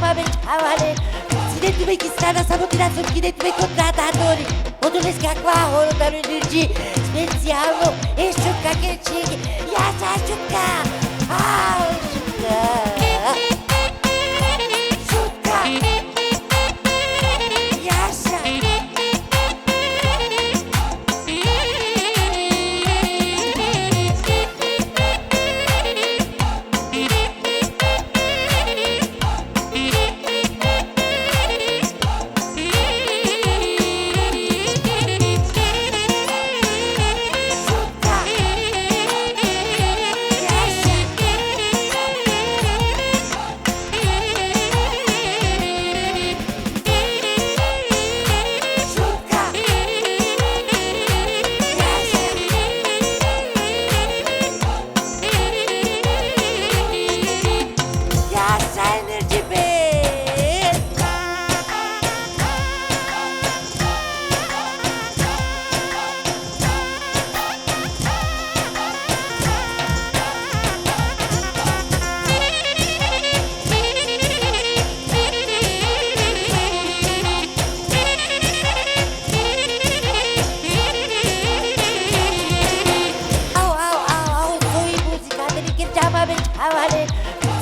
chiamami cavale. Accidenti chi strada sabotato, accidenti contrattatori. Motoresca qua, ora da energia. Spensiamo e sciocca che ci. Ya sa sciocca. Ah, sciocca.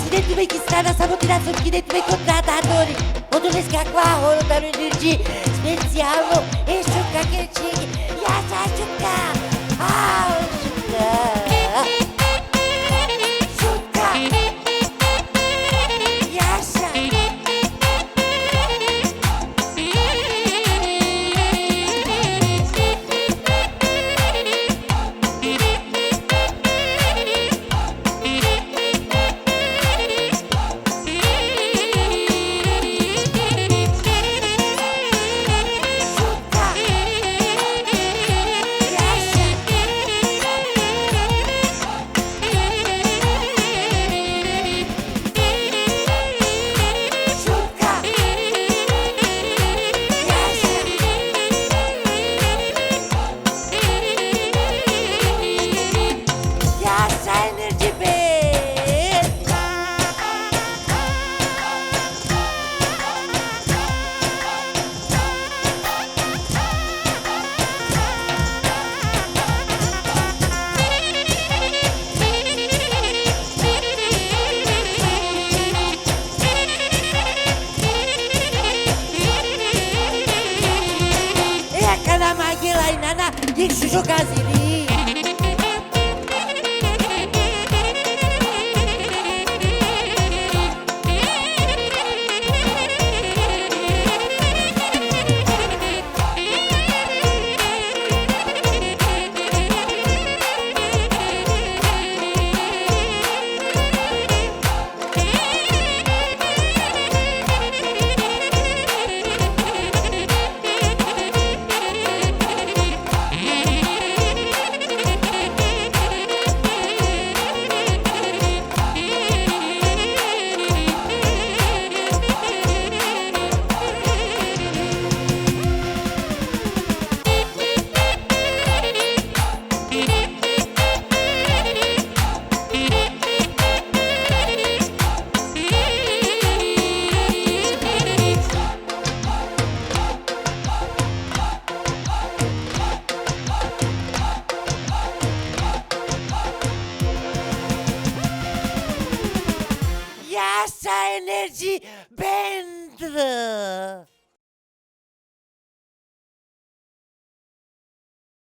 Accidenti chi strada sabotato, accidenti contrattatori. Motoresca qua, ora da energia. Spensiamo e sciocca che ci. Ya sa sciocca. Ah, sciocca. Nana, niech się okazji. Yasa Energy Band.